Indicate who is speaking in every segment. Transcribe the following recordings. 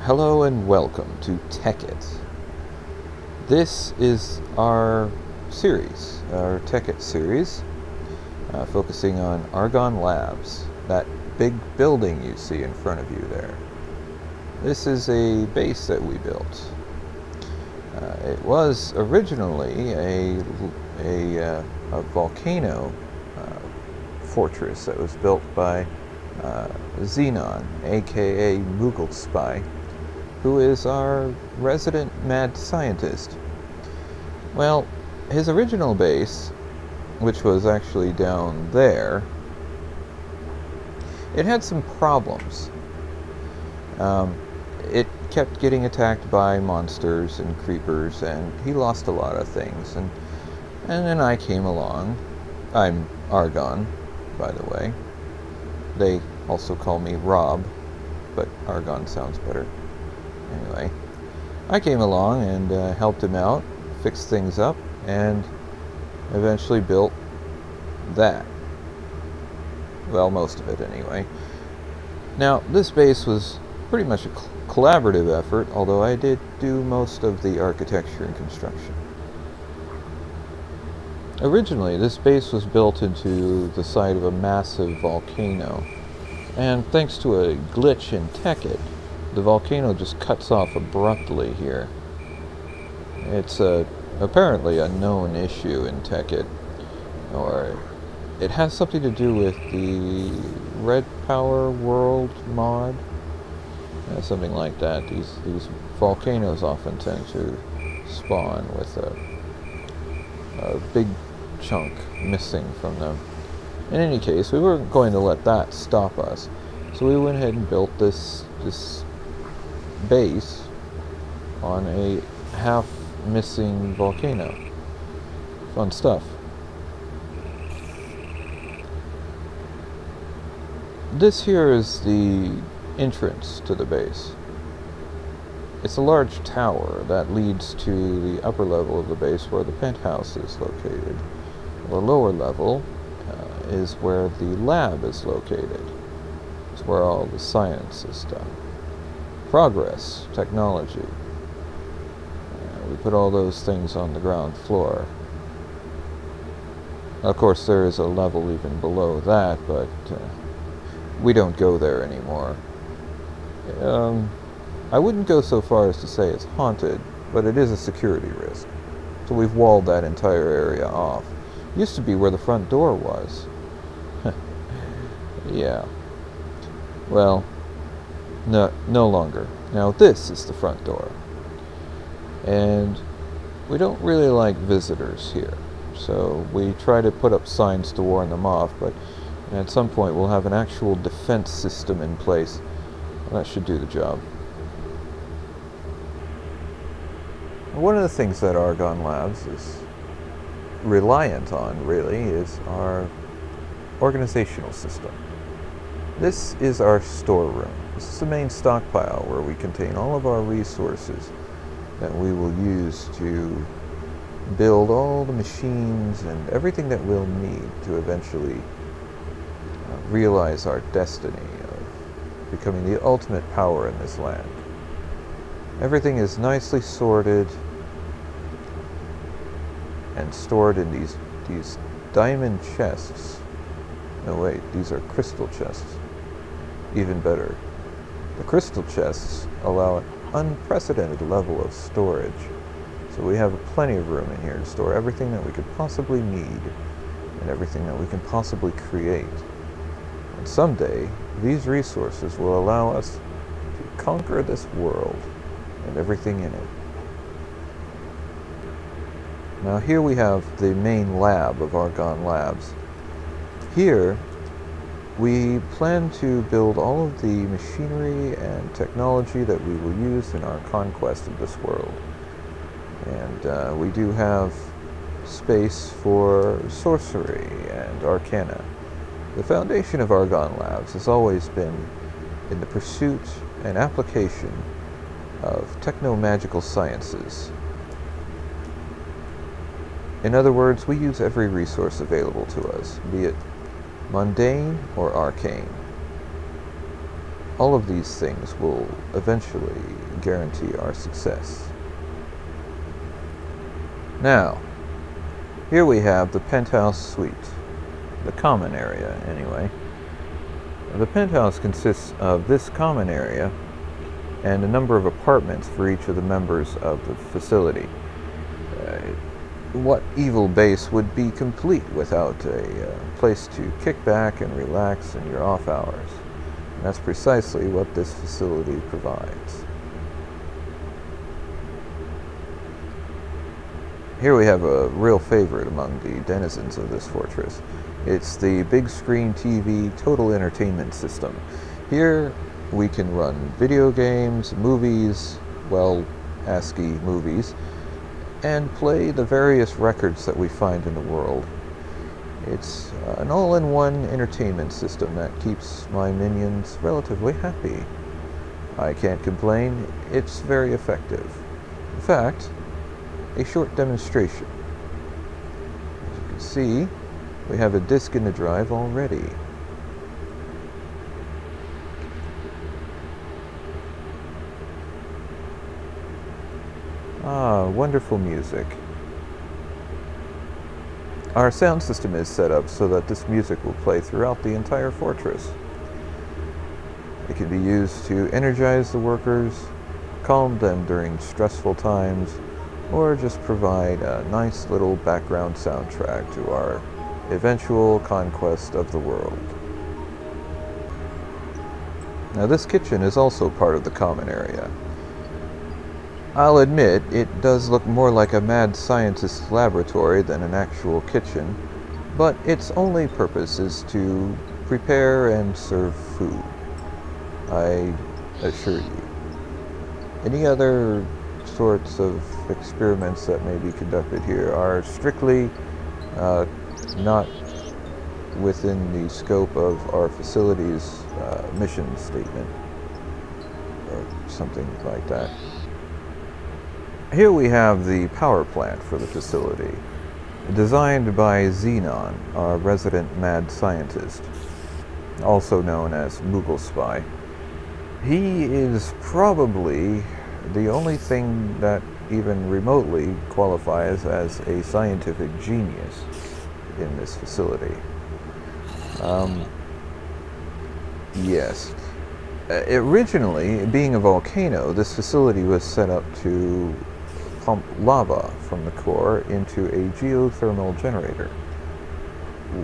Speaker 1: Hello and welcome to TechIt. This is our series, our TechIt series, focusing on Argonne Labs, that big building you see in front of you there. This is a base that we built. It was originally a volcano fortress that was built by Xenon, aka Mooglespy, who is our resident mad scientist. Well, his original base, which was actually down there, it had some problems. It kept getting attacked by monsters and creepers, and he lost a lot of things. And then I came along. I'm Argonne, by the way. They also call me Rob, but Argonne sounds better. Anyway, I came along and helped him out, fixed things up, and eventually built that. Well, most of it anyway. Now, this base was pretty much a collaborative effort, although I did do most of the architecture and construction. Originally, this base was built into the side of a massive volcano, and thanks to a glitch in TechIt, the volcano just cuts off abruptly here. It's apparently a known issue in TechIt, or it has something to do with the Red Power World mod, something like that. These volcanoes often tend to spawn with a big chunk missing from them. In any case, we weren't going to let that stop us, so we went ahead and built this base on a half missing volcano. Fun stuff. This here is the entrance to the base. It's a large tower that leads to the upper level of the base where the penthouse is located. The lower level is where the lab is located. It's where all the science is done. Progress, technology. We put all those things on the ground floor. Of course, there is a level even below that, but we don't go there anymore. I wouldn't go so far as to say it's haunted, but it is a security risk. So we've walled that entire area off. Used to be where the front door was. Yeah. Well, no longer. Now this is the front door. And we don't really like visitors here. So we try to put up signs to warn them off, but at some point we'll have an actual defense system in place. That should do the job. One of the things that Argonne Labs is reliant on, really, is our organizational system. This is our storeroom. This is the main stockpile where we contain all of our resources that we will use to build all the machines and everything that we'll need to eventually realize our destiny of becoming the ultimate power in this land. Everything is nicely sorted and stored in these diamond chests. No, wait, these are crystal chests. Even better. The crystal chests allow an unprecedented level of storage. So we have plenty of room in here to store everything that we could possibly need and everything that we can possibly create. And someday, these resources will allow us to conquer this world and everything in it. Now here we have the main lab of Argonne Labs. Here, we plan to build all of the machinery and technology that we will use in our conquest of this world. And we do have space for sorcery and arcana. The foundation of Argonne Labs has always been in the pursuit and application of techno-magical sciences. In other words, we use every resource available to us, be it mundane or arcane. All of these things will eventually guarantee our success. Now, here we have the penthouse suite, the common area anyway. The penthouse consists of this common area and a number of apartments for each of the members of the facility. What evil base would be complete without a place to kick back and relax in your off hours? And that's precisely what this facility provides. Here we have a real favorite among the denizens of this fortress. It's the big screen TV total entertainment system. Here we can run video games, movies, well, ASCII movies, and play the various records that we find in the world. It's an all-in-one entertainment system that keeps my minions relatively happy. I can't complain, it's very effective. In fact, a short demonstration. As you can see, we have a disk in the drive already. Ah, wonderful music. Our sound system is set up so that this music will play throughout the entire fortress. It can be used to energize the workers, calm them during stressful times, or just provide a nice little background soundtrack to our eventual conquest of the world. Now, this kitchen is also part of the common area. I'll admit, it does look more like a mad scientist's laboratory than an actual kitchen, but its only purpose is to prepare and serve food, I assure you. Any other sorts of experiments that may be conducted here are strictly not within the scope of our facility's mission statement, or something like that. Here we have the power plant for the facility, designed by Xenon, our resident mad scientist, also known as Moogle Spy. He is probably the only thing that even remotely qualifies as a scientific genius in this facility. Yes. Originally, being a volcano, this facility was set up to pump lava from the core into a geothermal generator.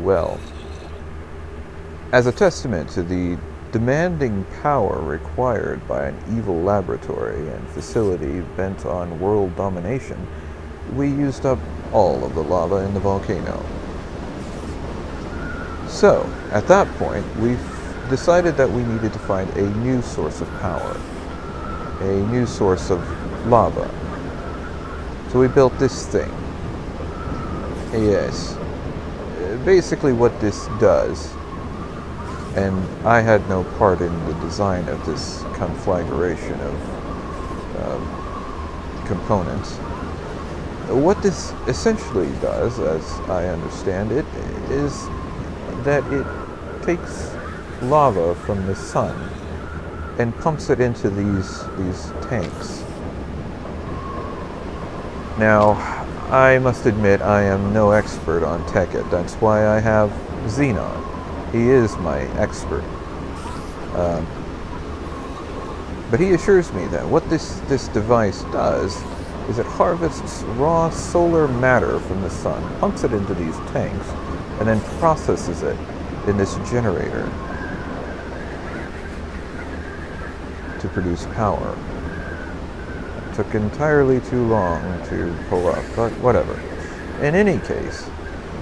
Speaker 1: Well, as a testament to the demanding power required by an evil laboratory and facility bent on world domination, we used up all of the lava in the volcano. So, at that point, we decided that we needed to find a new source of power, a new source of lava. So we built this thing. Yes. Basically what this does, and I had no part in the design of this conflagration of components. What this essentially does, as I understand it, is that it takes lava from the sun and pumps it into these tanks. Now, I must admit I am no expert on Tekkit. That's why I have Xenon. He is my expert. But he assures me that what this device does is it harvests raw solar matter from the sun, pumps it into these tanks, and then processes it in this generator to produce power. It took entirely too long to pull up, but whatever. In any case,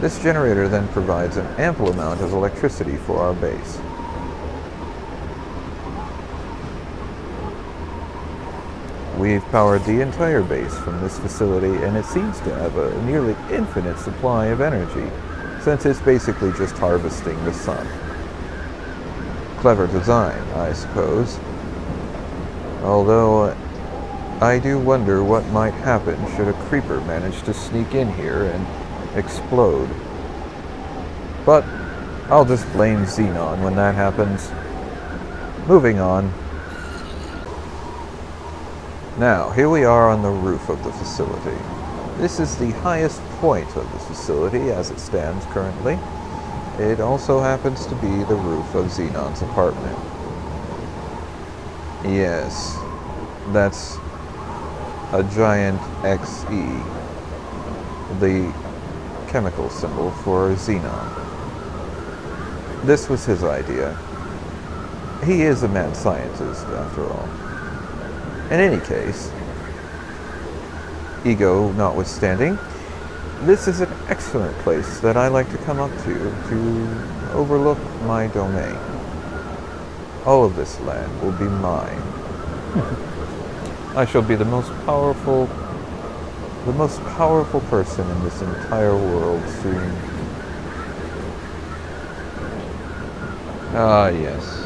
Speaker 1: this generator then provides an ample amount of electricity for our base. We've powered the entire base from this facility, and it seems to have a nearly infinite supply of energy, since it's basically just harvesting the sun. Clever design, I suppose. Although, I do wonder what might happen should a creeper manage to sneak in here and explode. But I'll just blame Xenon when that happens. Moving on. Now, here we are on the roof of the facility. This is the highest point of the facility as it stands currently. It also happens to be the roof of Xenon's apartment. Yes, that's a giant XE, the chemical symbol for Xenon. This was his idea. He is a mad scientist, after all. In any case, ego notwithstanding, this is an excellent place that I like to come up to overlook my domain. All of this land will be mine. I shall be the most powerful person in this entire world soon. Ah, yes.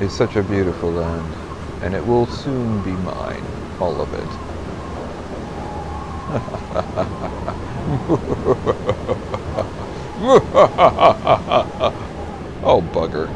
Speaker 1: It's such a beautiful land, and it will soon be mine, all of it. Oh, bugger.